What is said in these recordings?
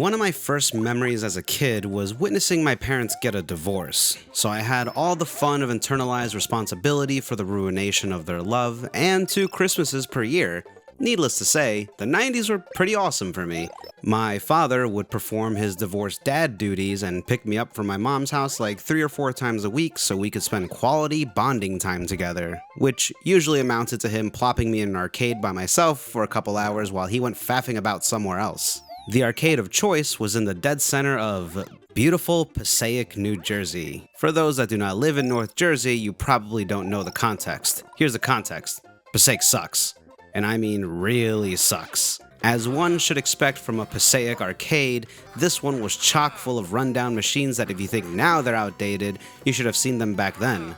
One of my first memories as a kid was witnessing my parents get a divorce, so I had all the fun of internalized responsibility for the ruination of their love and 2 Christmases per year. Needless to say, the 90s were pretty awesome for me. My father would perform his divorced dad duties and pick me up from my mom's house like 3 or 4 times a week so we could spend quality bonding time together, which usually amounted to him plopping me in an arcade by myself for a couple hours while he went faffing about somewhere else. The arcade of choice was in the dead center of beautiful Passaic, New Jersey. For those that do not live in North Jersey, you probably don't know the context. Here's the context. Passaic sucks. And I mean really sucks. As one should expect from a Passaic arcade, this one was chock full of rundown machines that if you think now they're outdated, you should have seen them back then.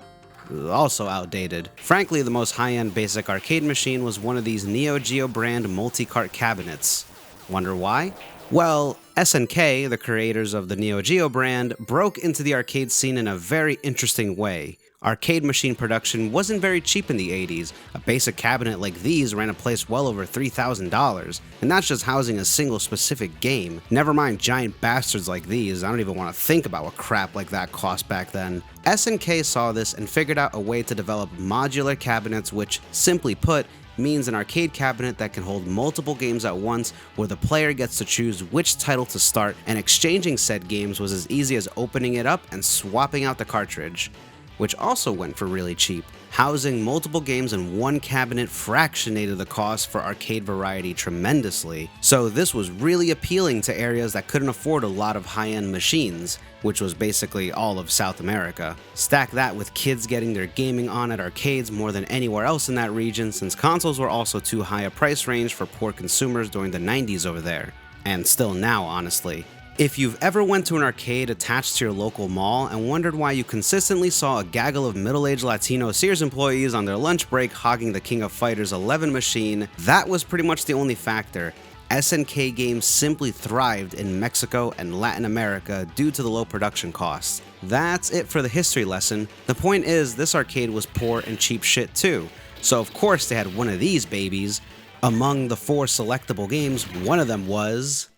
Also outdated. Frankly, the most high-end basic arcade machine was one of these Neo Geo brand multi-cart cabinets. Wonder why? Well, SNK, the creators of the Neo Geo brand, broke into the arcade scene in a very interesting way. Arcade machine production wasn't very cheap in the 80s. A basic cabinet like these ran a place well over $3,000, and that's just housing a single specific game. Never mind giant bastards like these, I don't even want to think about what crap like that cost back then. SNK saw this and figured out a way to develop modular cabinets which, simply put, means an arcade cabinet that can hold multiple games at once where the player gets to choose which title to start, and exchanging said games was as easy as opening it up and swapping out the cartridge, which also went for really cheap. Housing multiple games in one cabinet fractionated the cost for arcade variety tremendously, so this was really appealing to areas that couldn't afford a lot of high-end machines, which was basically all of South America. Stack that with kids getting their gaming on at arcades more than anywhere else in that region, since consoles were also too high a price range for poor consumers during the 90s over there. And still now, honestly. If you've ever went to an arcade attached to your local mall and wondered why you consistently saw a gaggle of middle-aged Latino Sears employees on their lunch break hogging the King of Fighters 11 machine, that was pretty much the only factor. SNK games simply thrived in Mexico and Latin America due to the low production costs. That's it for the history lesson. The point is, this arcade was poor and cheap shit too. So of course they had one of these babies. Among the 4 selectable games, one of them was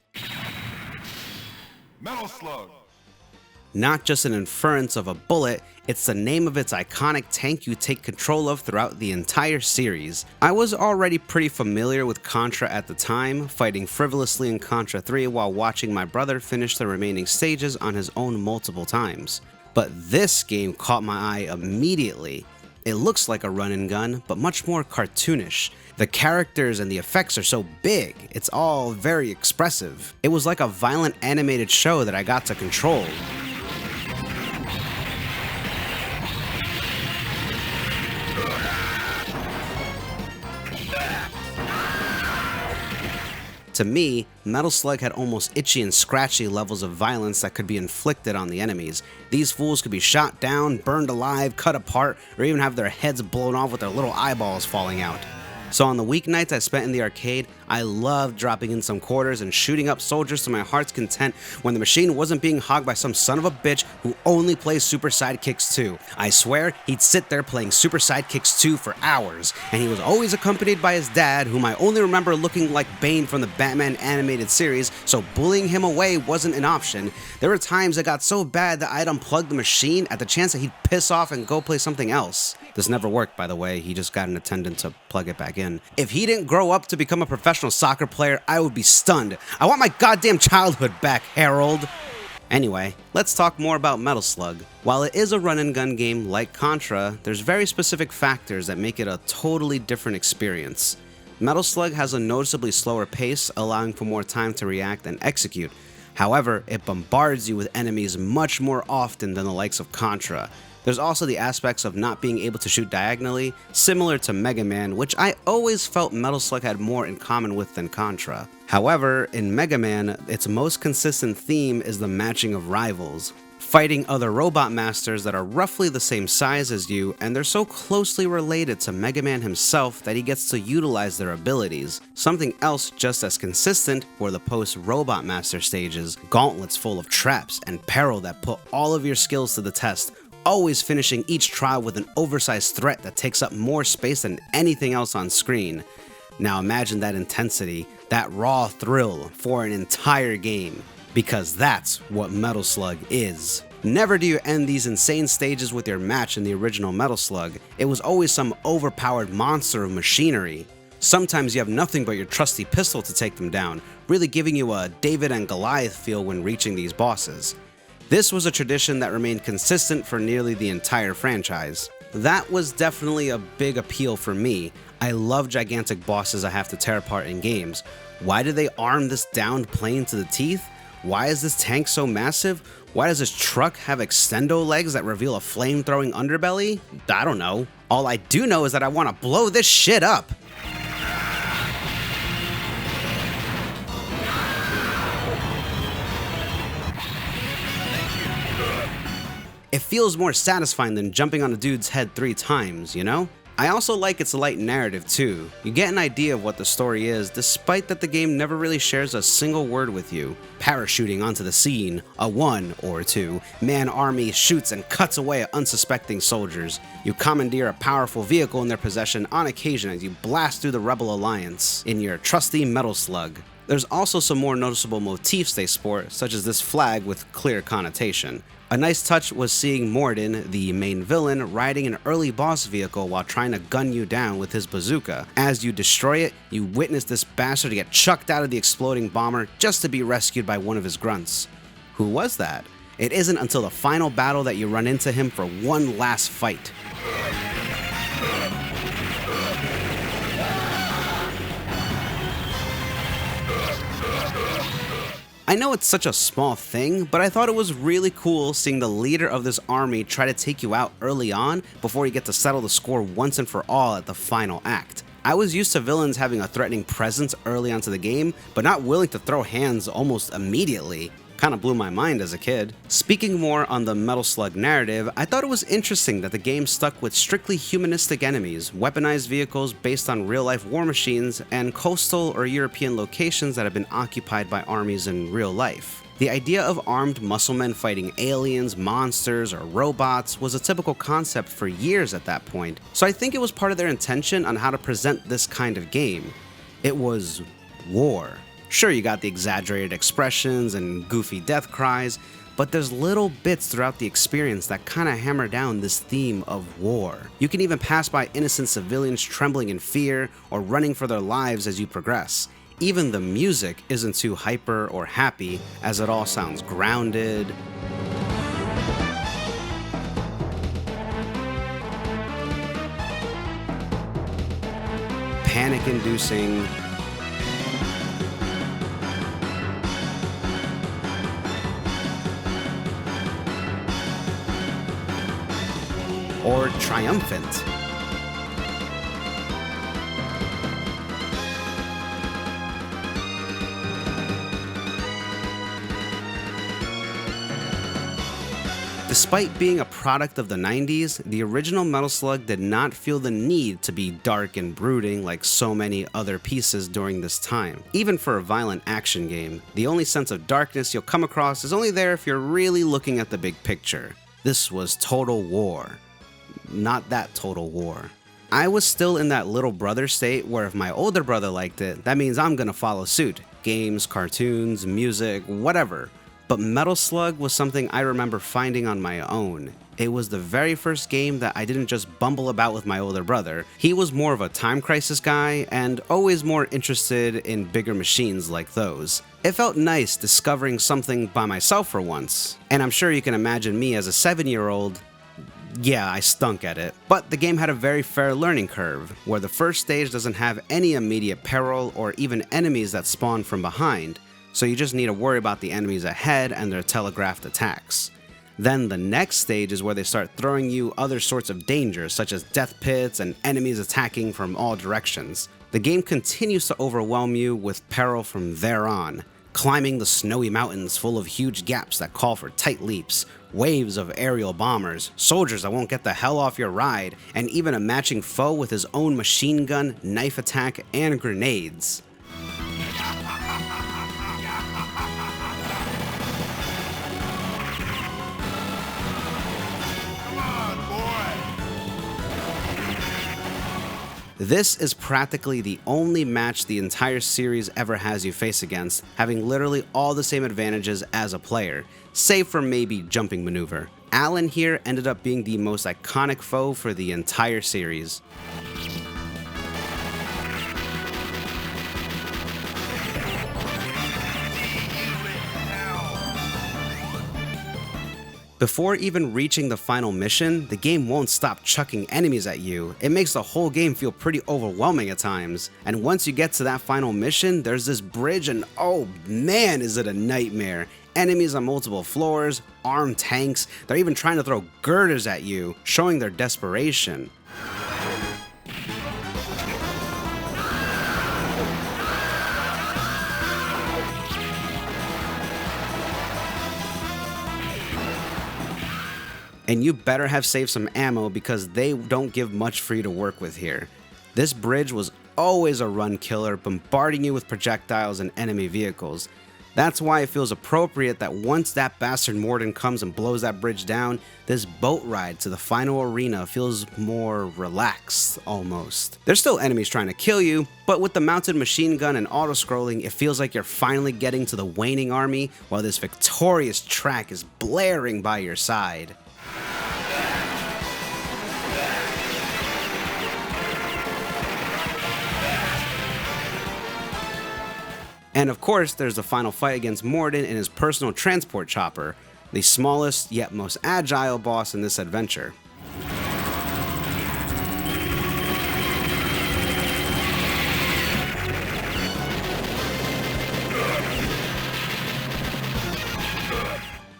Metal Slug. Not just an inference of a bullet, it's the name of its iconic tank you take control of throughout the entire series. I was already pretty familiar with Contra at the time, fighting frivolously in Contra 3 while watching my brother finish the remaining stages on his own multiple times. But this game caught my eye immediately. It looks like a run and gun, but much more cartoonish. The characters and the effects are so big, it's all very expressive. It was like a violent animated show that I got to control. To me, Metal Slug had almost itchy and scratchy levels of violence that could be inflicted on the enemies. These fools could be shot down, burned alive, cut apart, or even have their heads blown off with their little eyeballs falling out. So on the weeknights I spent in the arcade, I loved dropping in some quarters and shooting up soldiers to my heart's content when the machine wasn't being hogged by some son of a bitch who only plays Super Sidekicks 2. I swear, he'd sit there playing Super Sidekicks 2 for hours, and he was always accompanied by his dad, whom I only remember looking like Bane from the Batman animated series, so bullying him away wasn't an option. There were times it got so bad that I'd unplug the machine at the chance that he'd piss off and go play something else. This never worked, by the way, he just got an attendant to plug it back in. If he didn't grow up to become a professional soccer player, I would be stunned. I want my goddamn childhood back, Harold! Anyway, let's talk more about Metal Slug. While it is a run and gun game like Contra, there's very specific factors that make it a totally different experience. Metal Slug has a noticeably slower pace, allowing for more time to react and execute. However, it bombards you with enemies much more often than the likes of Contra. There's also the aspects of not being able to shoot diagonally, similar to Mega Man, which I always felt Metal Slug had more in common with than Contra. However, in Mega Man, its most consistent theme is the matching of rivals. Fighting other robot masters that are roughly the same size as you, and they're so closely related to Mega Man himself that he gets to utilize their abilities. Something else just as consistent were the post-Robot Master stages, gauntlets full of traps and peril that put all of your skills to the test, always finishing each trial with an oversized threat that takes up more space than anything else on screen. Now imagine that intensity, that raw thrill for an entire game. because that's what Metal Slug is. Never do you end these insane stages with your match in the original Metal Slug. It was always some overpowered monster of machinery. Sometimes you have nothing but your trusty pistol to take them down, really giving you a David and Goliath feel when reaching these bosses. This was a tradition that remained consistent for nearly the entire franchise. That was definitely a big appeal for me. I love gigantic bosses I have to tear apart in games. Why do they arm this downed plane to the teeth? Why is this tank so massive? Why does this truck have extendo legs that reveal a flame-throwing underbelly? I don't know. All I do know is that I want to blow this shit up. It feels more satisfying than jumping on a dude's head 3 times, you know? I also like its light narrative too. You get an idea of what the story is, despite that the game never really shares a single word with you. Parachuting onto the scene, a 1 or 2 man army shoots and cuts away at unsuspecting soldiers. You commandeer a powerful vehicle in their possession on occasion as you blast through the Rebel Alliance in your trusty Metal Slug. There's also some more noticeable motifs they sport, such as this flag with clear connotation. A nice touch was seeing Morden, the main villain, riding an early boss vehicle while trying to gun you down with his bazooka. As you destroy it, you witness this bastard get chucked out of the exploding bomber just to be rescued by one of his grunts. Who was that? It isn't until the final battle that you run into him for one last fight. I know it's such a small thing, but I thought it was really cool seeing the leader of this army try to take you out early on before you get to settle the score once and for all at the final act. I was used to villains having a threatening presence early onto the game, but not willing to throw hands almost immediately. Kinda blew my mind as a kid. Speaking more on the Metal Slug narrative, I thought it was interesting that the game stuck with strictly humanistic enemies, weaponized vehicles based on real-life war machines, and coastal or European locations that have been occupied by armies in real life. The idea of armed musclemen fighting aliens, monsters, or robots was a typical concept for years at that point, so I think it was part of their intention on how to present this kind of game. It was war. Sure, you got the exaggerated expressions and goofy death cries, but there's little bits throughout the experience that kinda hammer down this theme of war. You can even pass by innocent civilians trembling in fear or running for their lives as you progress. Even the music isn't too hyper or happy, as it all sounds grounded, panic-inducing, or triumphant. Despite being a product of the 90s, the original Metal Slug did not feel the need to be dark and brooding like so many other pieces during this time. Even for a violent action game, the only sense of darkness you'll come across is only there if you're really looking at the big picture. This was total war. Not that total war. I was still in that little brother state where if my older brother liked it, that means I'm gonna follow suit. Games, cartoons, music, whatever. But Metal Slug was something I remember finding on my own. It was the very first game that I didn't just bumble about with my older brother. He was more of a time crisis guy and always more interested in bigger machines like those. It felt nice discovering something by myself for once. And I'm sure you can imagine me as a 7-year-old. Yeah, I stunk at it. But the game had a very fair learning curve, where the first stage doesn't have any immediate peril or even enemies that spawn from behind, so you just need to worry about the enemies ahead and their telegraphed attacks. Then the next stage is where they start throwing you other sorts of dangers, such as death pits and enemies attacking from all directions. The game continues to overwhelm you with peril from there on, climbing the snowy mountains full of huge gaps that call for tight leaps, waves of aerial bombers, soldiers that won't get the hell off your ride, and even a matching foe with his own machine gun, knife attack, and grenades. This is practically the only match the entire series ever has you face against, having literally all the same advantages as a player, save for maybe jumping maneuver. Alan here ended up being the most iconic foe for the entire series. Before even reaching the final mission, the game won't stop chucking enemies at you. It makes the whole game feel pretty overwhelming at times. And once you get to that final mission, there's this bridge and oh man, is it a nightmare. Enemies on multiple floors, armed tanks, they're even trying to throw girders at you, showing their desperation. And you better have saved some ammo because they don't give much for you to work with here. This bridge was always a run killer, bombarding you with projectiles and enemy vehicles. That's why it feels appropriate that once that bastard Morden comes and blows that bridge down, this boat ride to the final arena feels more relaxed, almost. There's still enemies trying to kill you, but with the mounted machine gun and auto-scrolling, it feels like you're finally getting to the waning army while this victorious track is blaring by your side. And of course, there's the final fight against Morden in his personal transport chopper, the smallest yet most agile boss in this adventure.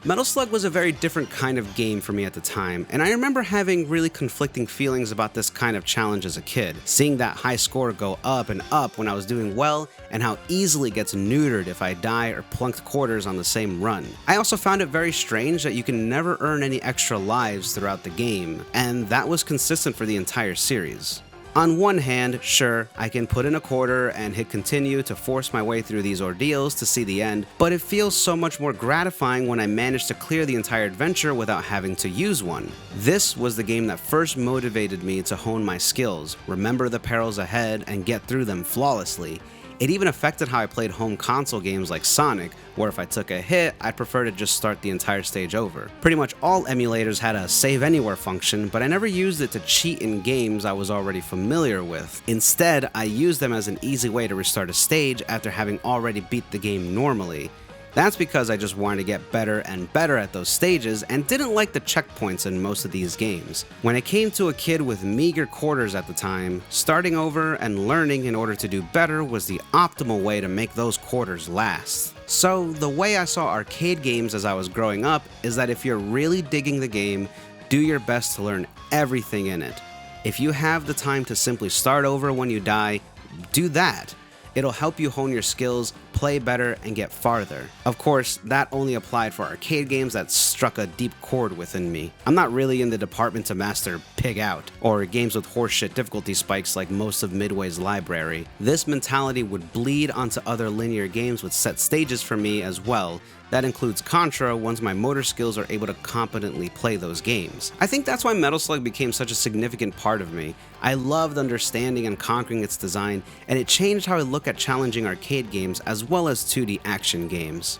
Metal Slug was a very different kind of game for me at the time, and I remember having really conflicting feelings about this kind of challenge as a kid, seeing that high score go up and up when I was doing well, and how easily it gets neutered if I die or plunked quarters on the same run. I also found it very strange that you can never earn any extra lives throughout the game, and that was consistent for the entire series. On one hand, sure, I can put in a quarter and hit continue to force my way through these ordeals to see the end, but it feels so much more gratifying when I manage to clear the entire adventure without having to use one. This was the game that first motivated me to hone my skills, remember the perils ahead, and get through them flawlessly. It even affected how I played home console games like Sonic, where if I took a hit, I'd prefer to just start the entire stage over. Pretty much all emulators had a save anywhere function, but I never used it to cheat in games I was already familiar with. Instead, I used them as an easy way to restart a stage after having already beat the game normally. That's because I just wanted to get better and better at those stages and didn't like the checkpoints in most of these games. When it came to a kid with meager quarters at the time, starting over and learning in order to do better was the optimal way to make those quarters last. So the way I saw arcade games as I was growing up is that if you're really digging the game, do your best to learn everything in it. If you have the time to simply start over when you die, do that. It'll help you hone your skills, play better, and get farther. Of course, that only applied for arcade games that struck a deep chord within me. I'm not really in the department to master Pig Out, or games with horseshit difficulty spikes like most of Midway's library. This mentality would bleed onto other linear games with set stages for me as well. That includes Contra once my motor skills are able to competently play those games. I think that's why Metal Slug became such a significant part of me. I loved understanding and conquering its design, and it changed how I look at challenging arcade games as well as 2D action games.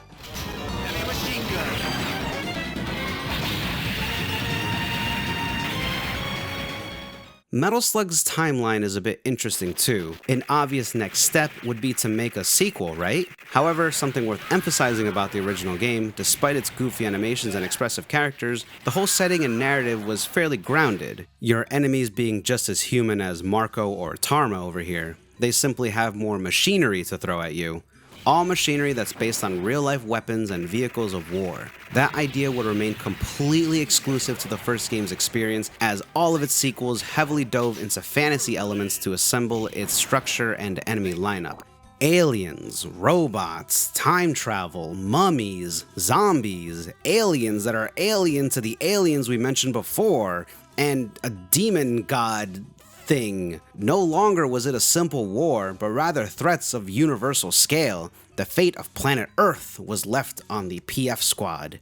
Metal Slug's timeline is a bit interesting too. An obvious next step would be to make a sequel, right? However, something worth emphasizing about the original game, despite its goofy animations and expressive characters, the whole setting and narrative was fairly grounded. Your enemies being just as human as Marco or Tarma over here. They simply have more machinery to throw at you. All machinery that's based on real-life weapons and vehicles of war. That idea would remain completely exclusive to the first game's experience, as all of its sequels heavily dove into fantasy elements to assemble its structure and enemy lineup. Aliens, robots, time travel, mummies, zombies, aliens that are alien to the aliens we mentioned before, and a demon god thing. No longer was it a simple war, but rather threats of universal scale. The fate of planet Earth was left on the PF squad.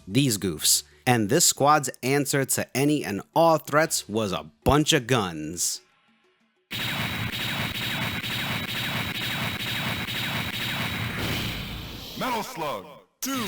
These goofs. And this squad's answer to any and all threats was a bunch of guns. Metal Slug 2.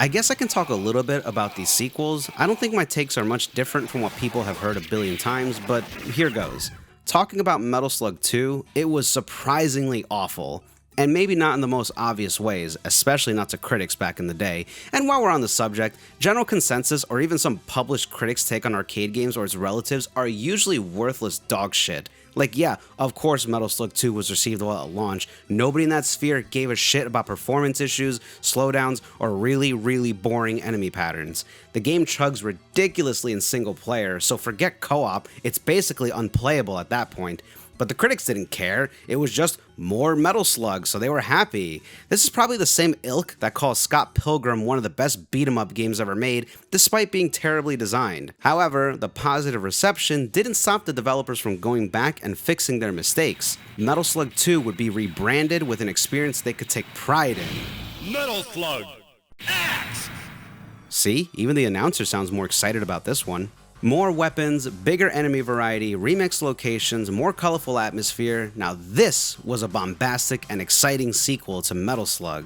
I guess I can talk a little bit about these sequels. I don't think my takes are much different from what people have heard a billion times, but here goes. Talking about Metal Slug 2, it was surprisingly awful. And maybe not in the most obvious ways, especially not to critics back in the day. And while we're on the subject, general consensus or even some published critics' take on arcade games or its relatives are usually worthless dog shit. Like, yeah, of course Metal Slug 2 was received well at launch. Nobody in that sphere gave a shit about performance issues, slowdowns, or really boring enemy patterns. The game chugs ridiculously in single player, so forget co-op, it's basically unplayable at that point. But the critics didn't care, it was just more Metal Slug, so they were happy. This is probably the same ilk that calls Scott Pilgrim one of the best beat-em-up games ever made, despite being terribly designed. However, the positive reception didn't stop the developers from going back and fixing their mistakes. Metal Slug 2 would be rebranded with an experience they could take pride in. Metal Slug X! See, even the announcer sounds more excited about this one. More weapons, bigger enemy variety, remixed locations, more colorful atmosphere. Now this was a bombastic and exciting sequel to Metal Slug.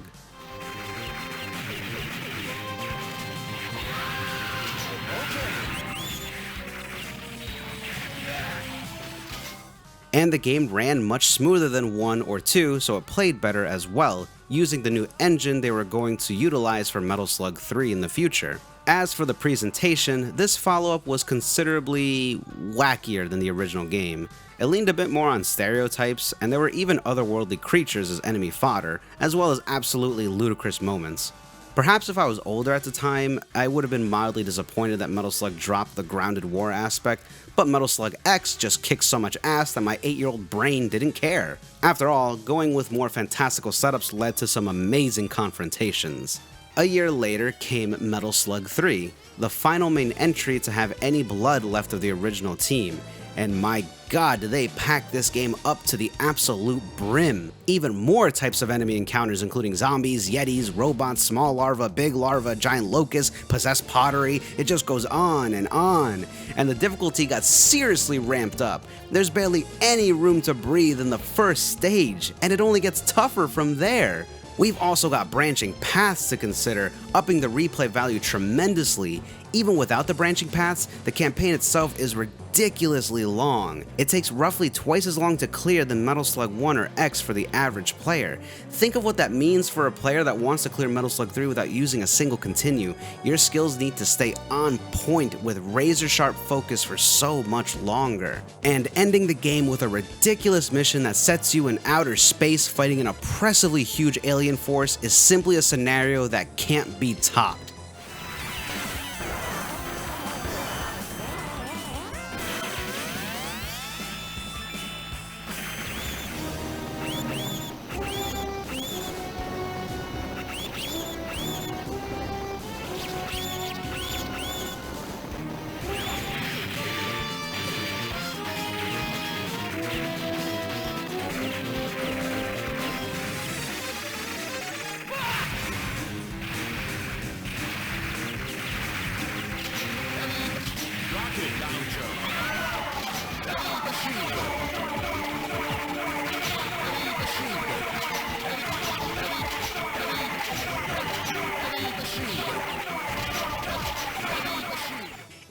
And the game ran much smoother than 1 or 2, so it played better as well, using the new engine they were going to utilize for Metal Slug 3 in the future. As for the presentation, this follow-up was considerably wackier than the original game. It leaned a bit more on stereotypes, and there were even otherworldly creatures as enemy fodder, as well as absolutely ludicrous moments. Perhaps if I was older at the time, I would have been mildly disappointed that Metal Slug dropped the grounded war aspect, but Metal Slug X just kicked so much ass that my 8-year-old brain didn't care. After all, going with more fantastical setups led to some amazing confrontations. A year later came Metal Slug 3, the final main entry to have any blood left of the original team, and my god did they pack this game up to the absolute brim. Even more types of enemy encounters including zombies, yetis, robots, small larvae, big larvae, giant locusts, possessed pottery, it just goes on, and the difficulty got seriously ramped up. There's barely any room to breathe in the first stage, and it only gets tougher from there. We've also got branching paths to consider, upping the replay value tremendously. Even without the branching paths, the campaign itself is ridiculously long. It takes roughly twice as long to clear than Metal Slug 1 or X for the average player. Think of what that means for a player that wants to clear Metal Slug 3 without using a single continue. Your skills need to stay on point with razor sharp focus for so much longer. And ending the game with a ridiculous mission that sets you in outer space fighting an oppressively huge alien force is simply a scenario that can't be topped.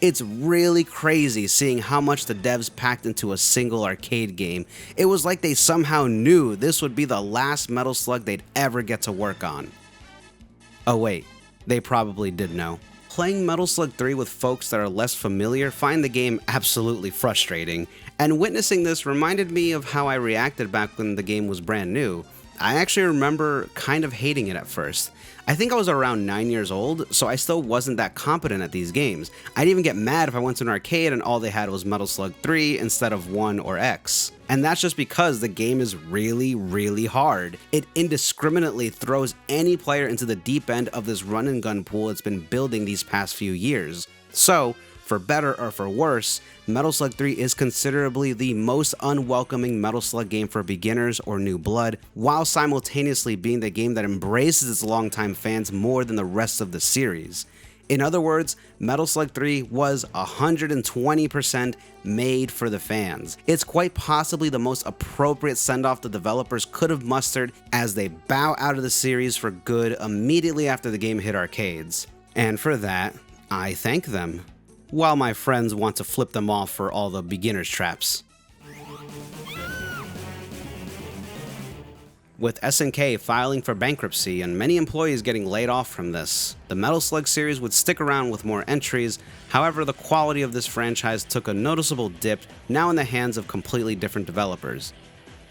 It's really crazy seeing how much the devs packed into a single arcade game. It was like they somehow knew this would be the last Metal Slug they'd ever get to work on. Oh wait, they probably did know. Playing Metal Slug 3 with folks that are less familiar find the game absolutely frustrating, and witnessing this reminded me of how I reacted back when the game was brand new. I actually remember kind of hating it at first. I think I was around 9 years old, so I still wasn't that competent at these games. I'd even get mad if I went to an arcade and all they had was Metal Slug 3 instead of 1 or X. And that's just because the game is really hard. It indiscriminately throws any player into the deep end of this run and gun pool it's been building these past few years. So, for better or for worse, Metal Slug 3 is considerably the most unwelcoming Metal Slug game for beginners or new blood, while simultaneously being the game that embraces its longtime fans more than the rest of the series. In other words, Metal Slug 3 was 120% made for the fans. It's quite possibly the most appropriate send-off the developers could have mustered as they bow out of the series for good immediately after the game hit arcades. And for that, I thank them, while my friends want to flip them off for all the beginner's traps. With SNK filing for bankruptcy and many employees getting laid off from this, the Metal Slug series would stick around with more entries. However, the quality of this franchise took a noticeable dip, now in the hands of completely different developers.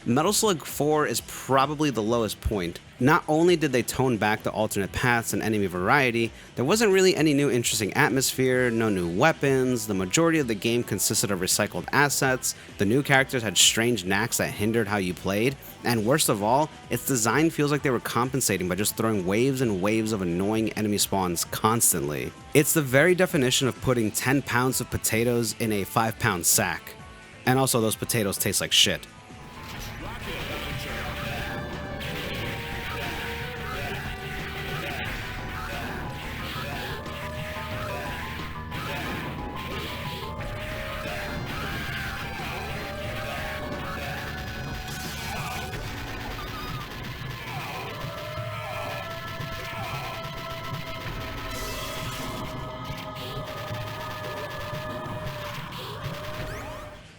Metal Slug 4 is probably the lowest point. Not only did they tone back the alternate paths and enemy variety, there wasn't really any new interesting atmosphere, no new weapons, the majority of the game consisted of recycled assets, the new characters had strange knacks that hindered how you played, and worst of all, its design feels like they were compensating by just throwing waves and waves of annoying enemy spawns constantly. It's the very definition of putting 10 pounds of potatoes in a 5-pound sack. And also, those potatoes taste like shit.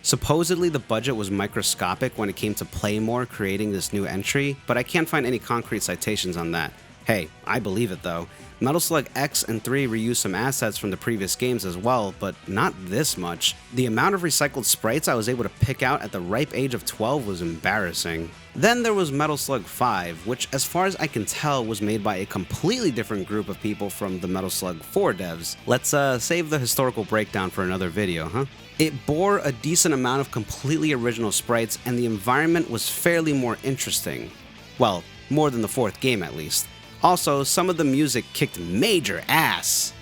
Supposedly the budget was microscopic when it came to Playmore creating this new entry, but I can't find any concrete citations on that. Hey, I believe it though. Metal Slug X and 3 reused some assets from the previous games as well, but not this much. The amount of recycled sprites I was able to pick out at the ripe age of 12 was embarrassing. Then there was Metal Slug 5, which as far as I can tell was made by a completely different group of people from the Metal Slug 4 devs. Let's save the historical breakdown for another video, huh? It bore a decent amount of completely original sprites, and the environment was fairly more interesting. Well, more than the fourth game at least. Also, some of the music kicked major ass.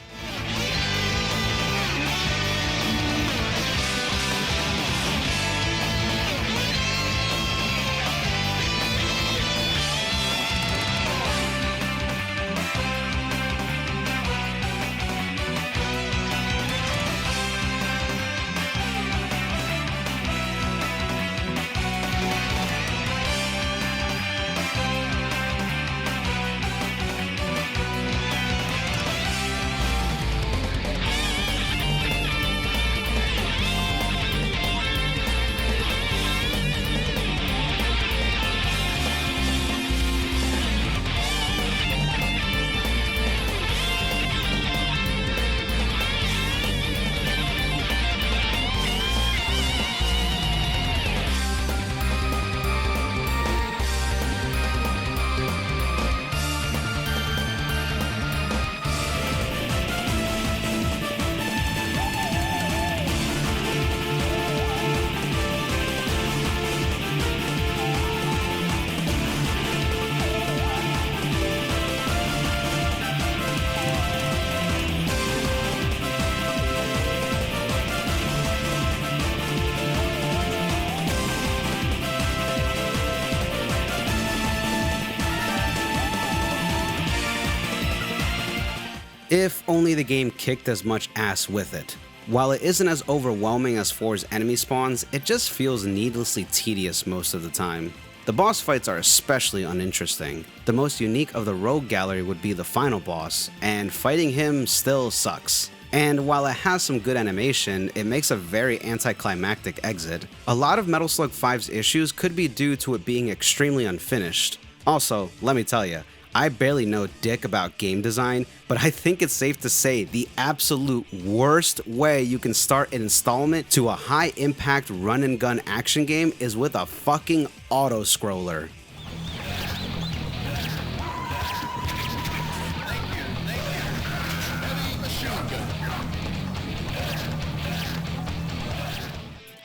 If only the game kicked as much ass with it. While it isn't as overwhelming as 4's enemy spawns, it just feels needlessly tedious most of the time. The boss fights are especially uninteresting. The most unique of the rogue gallery would be the final boss, and fighting him still sucks. And while it has some good animation, it makes a very anticlimactic exit. A lot of Metal Slug 5's issues could be due to it being extremely unfinished. Also, let me tell you, I barely know dick about game design, but I think it's safe to say the absolute worst way you can start an installment to a high-impact run-and-gun action game is with a fucking auto-scroller.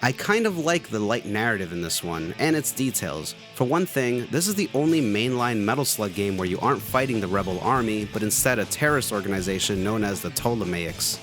I kind of like the light narrative in this one, and its details. For one thing, this is the only mainline Metal Slug game where you aren't fighting the rebel army, but instead a terrorist organization known as the Ptolemaics.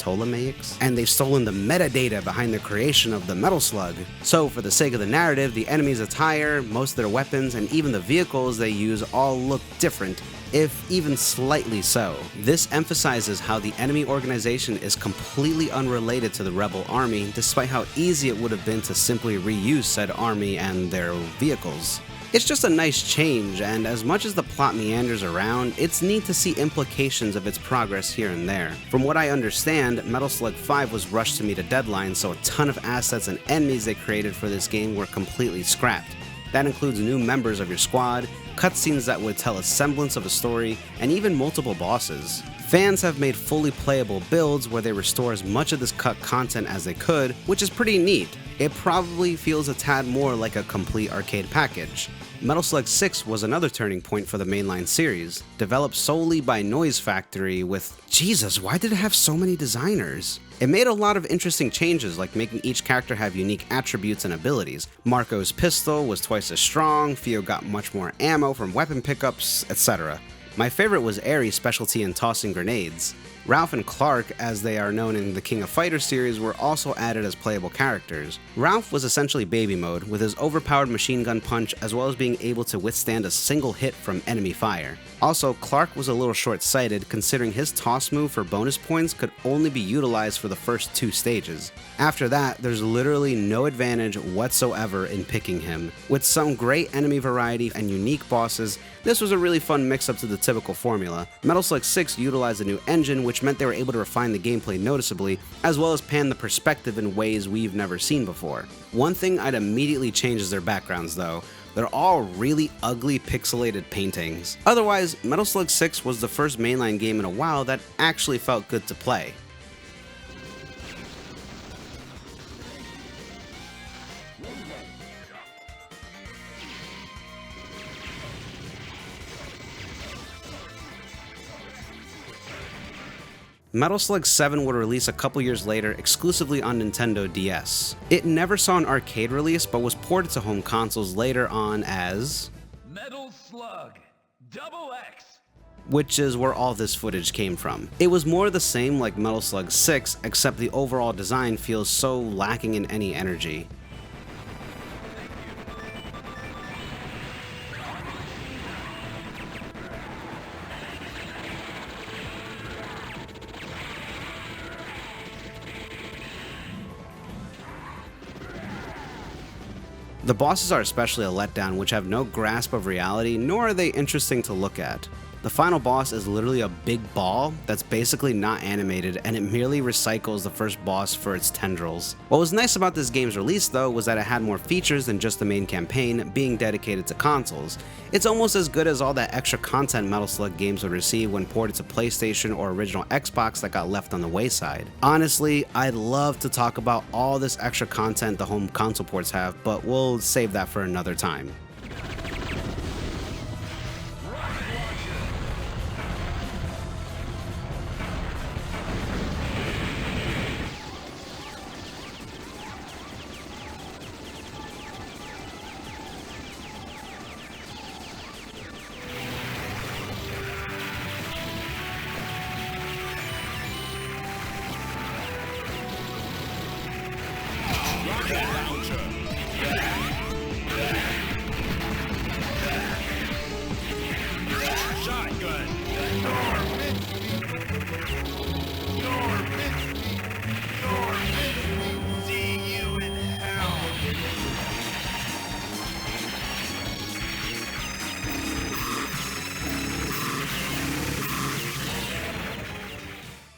Ptolemaics, and they've stolen the metadata behind the creation of the Metal Slug. So for the sake of the narrative, the enemy's attire, most of their weapons, and even the vehicles they use all look different, if even slightly so. This emphasizes how the enemy organization is completely unrelated to the rebel army, despite how easy it would have been to simply reuse said army and their vehicles. It's just a nice change, and as much as the plot meanders around, it's neat to see implications of its progress here and there. From what I understand, Metal Slug 5 was rushed to meet a deadline, so a ton of assets and enemies they created for this game were completely scrapped. That includes new members of your squad, cutscenes that would tell a semblance of a story, and even multiple bosses. Fans have made fully playable builds where they restore as much of this cut content as they could, which is pretty neat. It probably feels a tad more like a complete arcade package. Metal Slug 6 was another turning point for the mainline series, developed solely by Noise Factory with... Jesus, why did it have so many designers? It made a lot of interesting changes, like making each character have unique attributes and abilities. Marco's pistol was twice as strong, Theo got much more ammo from weapon pickups, etc. My favorite was Ares' specialty in tossing grenades. Ralph and Clark, as they are known in the King of Fighters series, were also added as playable characters. Ralph was essentially baby mode, with his overpowered machine gun punch as well as being able to withstand a single hit from enemy fire. Also, Clark was a little short-sighted, considering his toss move for bonus points could only be utilized for the first 2 stages. After that, there's literally no advantage whatsoever in picking him. With some great enemy variety and unique bosses, this was a really fun mix-up to the typical formula. Metal Slug 6 utilized a new engine, which meant they were able to refine the gameplay noticeably, as well as pan the perspective in ways we've never seen before. One thing I'd immediately change is their backgrounds though. They're all really ugly pixelated paintings. Otherwise, Metal Slug 6 was the first mainline game in a while that actually felt good to play. Metal Slug 7 would release a couple years later exclusively on Nintendo DS. It never saw an arcade release, but was ported to home consoles later on as Metal Slug XX, which is where all this footage came from. It was more the same like Metal Slug 6, except the overall design feels so lacking in any energy. The bosses are especially a letdown, which have no grasp of reality, nor are they interesting to look at. The final boss is literally a big ball that's basically not animated, and it merely recycles the first boss for its tendrils. What was nice about this game's release though was that it had more features than just the main campaign being dedicated to consoles. It's almost as good as all that extra content Metal Slug games would receive when ported to PlayStation or original Xbox that got left on the wayside. Honestly, I'd love to talk about all this extra content the home console ports have, but we'll save that for another time.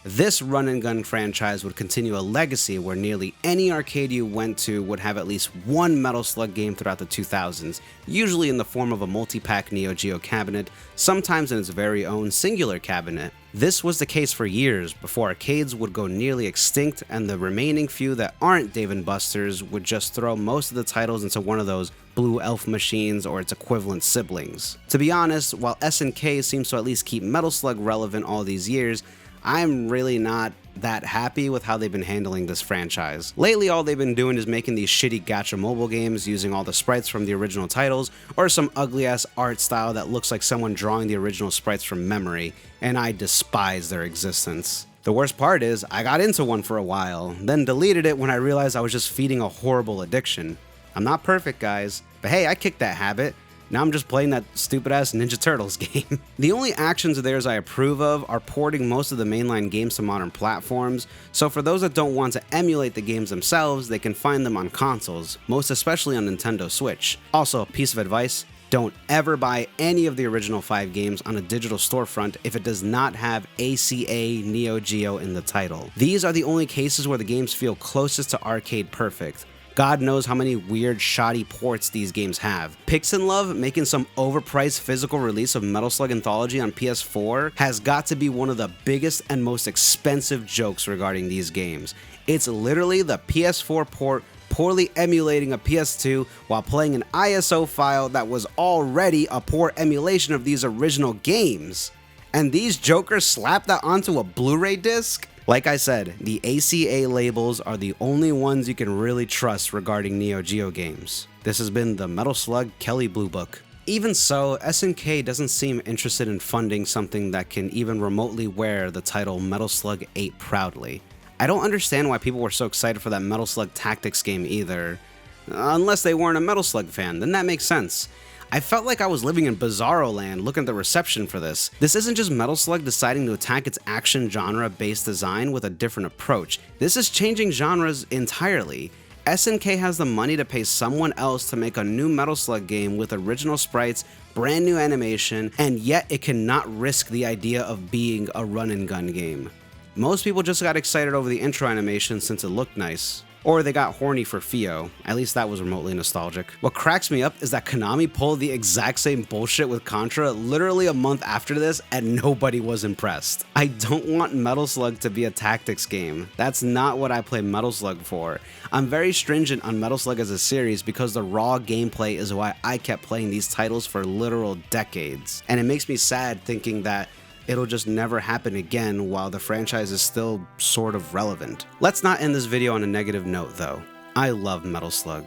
This run-and-gun franchise would continue a legacy where nearly any arcade you went to would have at least one Metal Slug game throughout the 2000s, usually in the form of a multi-pack Neo Geo cabinet, sometimes in its very own singular cabinet. This was the case for years, before arcades would go nearly extinct and the remaining few that aren't Dave & Buster's would just throw most of the titles into one of those Blue Elf machines or its equivalent siblings. To be honest, while SNK seems to at least keep Metal Slug relevant all these years, I'm really not that happy with how they've been handling this franchise. Lately, all they've been doing is making these shitty gacha mobile games using all the sprites from the original titles, or some ugly-ass art style that looks like someone drawing the original sprites from memory, and I despise their existence. The worst part is, I got into one for a while, then deleted it when I realized I was just feeding a horrible addiction. I'm not perfect, guys, but hey, I kicked that habit. Now I'm just playing that stupid-ass Ninja Turtles game. The only actions of theirs I approve of are porting most of the mainline games to modern platforms, so for those that don't want to emulate the games themselves, they can find them on consoles, most especially on Nintendo Switch. Also, piece of advice, don't ever buy any of the original 5 games on a digital storefront if it does not have ACA Neo Geo in the title. These are the only cases where the games feel closest to arcade perfect. God knows how many weird, shoddy ports these games have. Pixnlove making some overpriced physical release of Metal Slug Anthology on PS4 has got to be one of the biggest and most expensive jokes regarding these games. It's literally the PS4 port poorly emulating a PS2 while playing an ISO file that was already a poor emulation of these original games. And these jokers slap that onto a Blu-ray disc? Like I said, the ACA labels are the only ones you can really trust regarding Neo Geo games. This has been the Metal Slug Kelly Blue Book. Even so, SNK doesn't seem interested in funding something that can even remotely wear the title Metal Slug 8 proudly. I don't understand why people were so excited for that Metal Slug Tactics game either. Unless they weren't a Metal Slug fan, then that makes sense. I felt like I was living in Bizarro Land looking at the reception for this. This isn't just Metal Slug deciding to attack its action genre-based design with a different approach. This is changing genres entirely. SNK has the money to pay someone else to make a new Metal Slug game with original sprites, brand new animation, and yet it cannot risk the idea of being a run-and-gun game. Most people just got excited over the intro animation since it looked nice. Or they got horny for Fio. At least that was remotely nostalgic. What cracks me up is that Konami pulled the exact same bullshit with Contra literally a month after this and nobody was impressed. I don't want Metal Slug to be a tactics game. That's not what I play Metal Slug for. I'm very stringent on Metal Slug as a series because the raw gameplay is why I kept playing these titles for literal decades. And it makes me sad thinking that it'll just never happen again while the franchise is still sort of relevant. Let's not end this video on a negative note though. I love Metal Slug.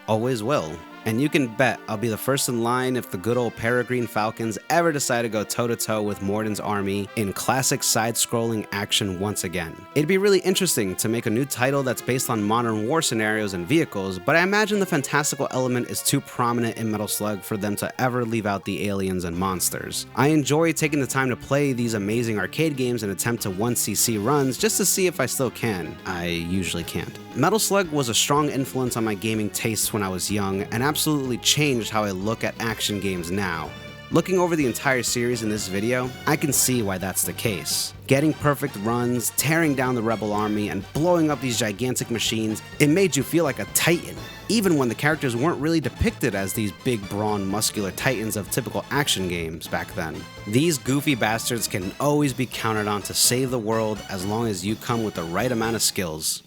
Always will. And you can bet I'll be the first in line if the good old Peregrine Falcons ever decide to go toe-to-toe with Morden's army in classic side-scrolling action once again. It'd be really interesting to make a new title that's based on modern war scenarios and vehicles, but I imagine the fantastical element is too prominent in Metal Slug for them to ever leave out the aliens and monsters. I enjoy taking the time to play these amazing arcade games and attempt to 1cc runs just to see if I still can. I usually can't. Metal Slug was a strong influence on my gaming tastes when I was young, and absolutely changed how I look at action games now. Looking over the entire series in this video, I can see why that's the case. Getting perfect runs, tearing down the rebel army, and blowing up these gigantic machines, it made you feel like a titan, even when the characters weren't really depicted as these big, brawn, muscular titans of typical action games back then. These goofy bastards can always be counted on to save the world as long as you come with the right amount of skills.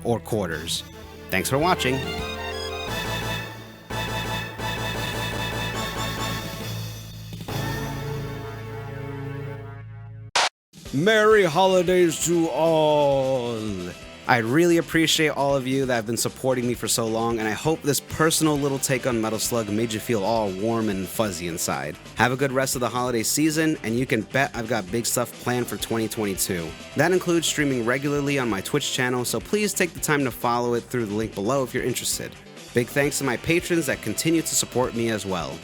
Or quarters. Thanks for watching. Merry holidays to all! I really appreciate all of you that have been supporting me for so long, and I hope this personal little take on Metal Slug made you feel all warm and fuzzy inside. Have a good rest of the holiday season, and you can bet I've got big stuff planned for 2022. That includes streaming regularly on my Twitch channel, so please take the time to follow it through the link below if you're interested. Big thanks to my patrons that continue to support me as well.